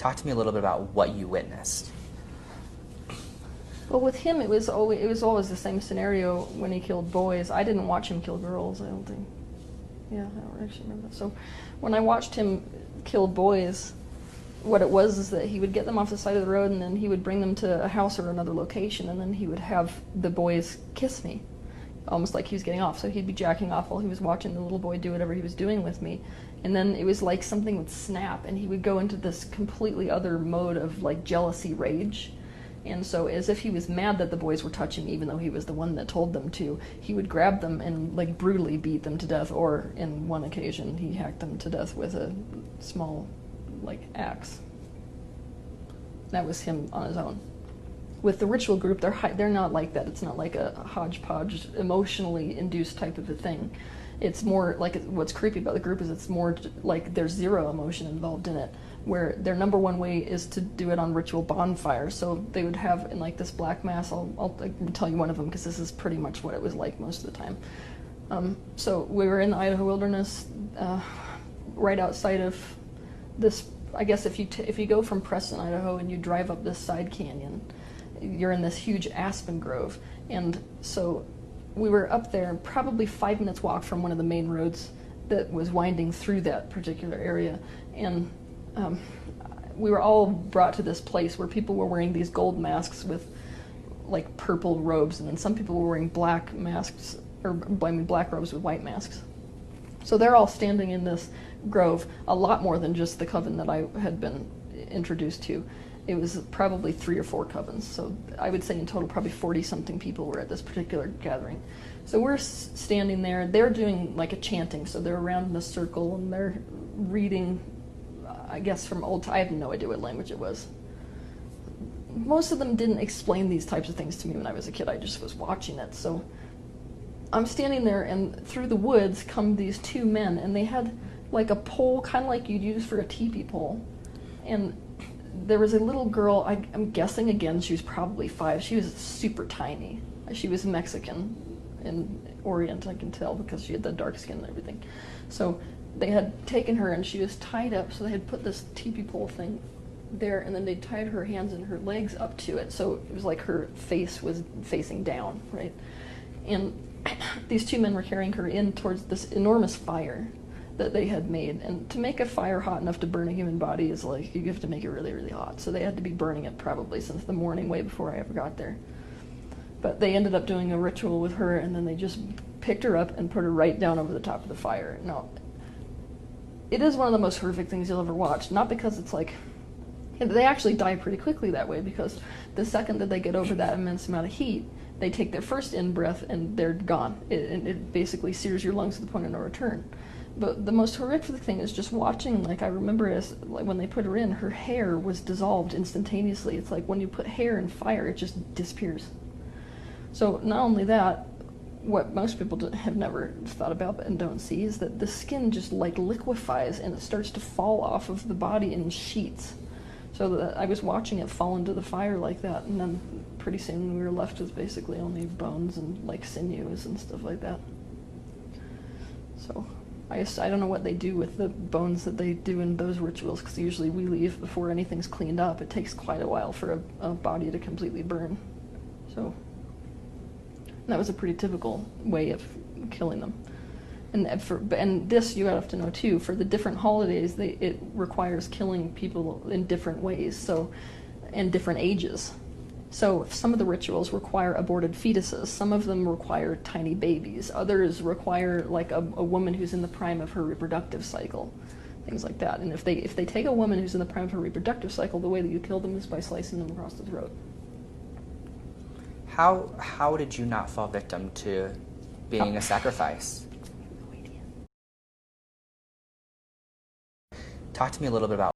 Talk to me a little bit about what you witnessed. Well, with him, it was always the same scenario when he killed boys. I didn't watch him kill girls, I don't think. Yeah, I don't actually remember that. So when I watched him kill boys, what it was is that he would get them off the side of the road and then he would bring them to a house or another location and then he would have the boys kiss me, almost like he was getting off. So he'd be jacking off while he was watching the little boy do whatever he was doing with me. And then it was like something would snap and he would go into this completely other mode of like jealousy rage. And so as if he was mad that the boys were touching me, even though he was the one that told them to, he would grab them and like brutally beat them to death, or in one occasion he hacked them to death with a small like axe. That was him on his own. With the ritual group, they're not like that. It's not like a hodgepodge, emotionally induced type of a thing. It's more like, what's creepy about the group is it's more like there's zero emotion involved in it, where their number one way is to do it on ritual bonfires. So they would have in like this black mass, I'll tell you one of them because this is pretty much what it was like most of the time. So we were in the Idaho wilderness, right outside of this, I guess if you go from Preston, Idaho, and you drive up this side canyon, you're in this huge aspen grove. And so we were up there, probably 5 minutes walk from one of the main roads that was winding through that particular area. And we were all brought to this place where people were wearing these gold masks with like purple robes, and then some people were wearing black masks, or I mean black robes with white masks. So they're all standing in this grove, a lot more than just the coven that I had been introduced to. It was probably 3 or 4 covens, so I would say in total probably 40-something people were at this particular gathering. So we're standing there, they're doing like a chanting, so they're around in a circle and they're reading, I guess from old time, I have no idea what language it was. Most of them didn't explain these types of things to me when I was a kid, I just was watching it. So I'm standing there and through the woods come these 2 men, and they had like a pole, kind of like you'd use for a teepee pole. And there was a little girl, I'm guessing again, she was probably 5. She was super tiny. She was Mexican in Orient, I can tell, because she had the dark skin and everything. So they had taken her and she was tied up, so they had put this teepee pole thing there, and then they tied her hands and her legs up to it, so it was like her face was facing down, right? And these 2 men were carrying her in towards this enormous fire that they had made. And to make a fire hot enough to burn a human body is like, you have to make it really, really hot. So they had to be burning it probably since the morning, way before I ever got there. But they ended up doing a ritual with her, and then they just picked her up and put her right down over the top of the fire. Now, it is one of the most horrific things you'll ever watch, not because it's like, they actually die pretty quickly that way, because the second that they get over that immense amount of heat, they take their first in-breath and they're gone. It basically sears your lungs to the point of no return. But the most horrific thing is just watching, like I remember as like when they put her in, her hair was dissolved instantaneously. It's like when you put hair in fire, it just disappears. So not only that, what most people have never thought about and don't see is that the skin just like liquefies and it starts to fall off of the body in sheets. So that I was watching it fall into the fire like that, and then pretty soon we were left with basically only bones and like sinews and stuff like that. So I don't know what they do with the bones that they do in those rituals, because usually we leave before anything's cleaned up. It takes quite a while for a body to completely burn. So that was a pretty typical way of killing them. And this you have to know too, for the different holidays, it requires killing people in different ways, so, and different ages. So some of the rituals require aborted fetuses, some of them require tiny babies, others require like a woman who's in the prime of her reproductive cycle, things like that. And if they take a woman who's in the prime of her reproductive cycle, the way that you kill them is by slicing them across the throat. How did you not fall victim to being a sacrifice? Talk to me a little bit about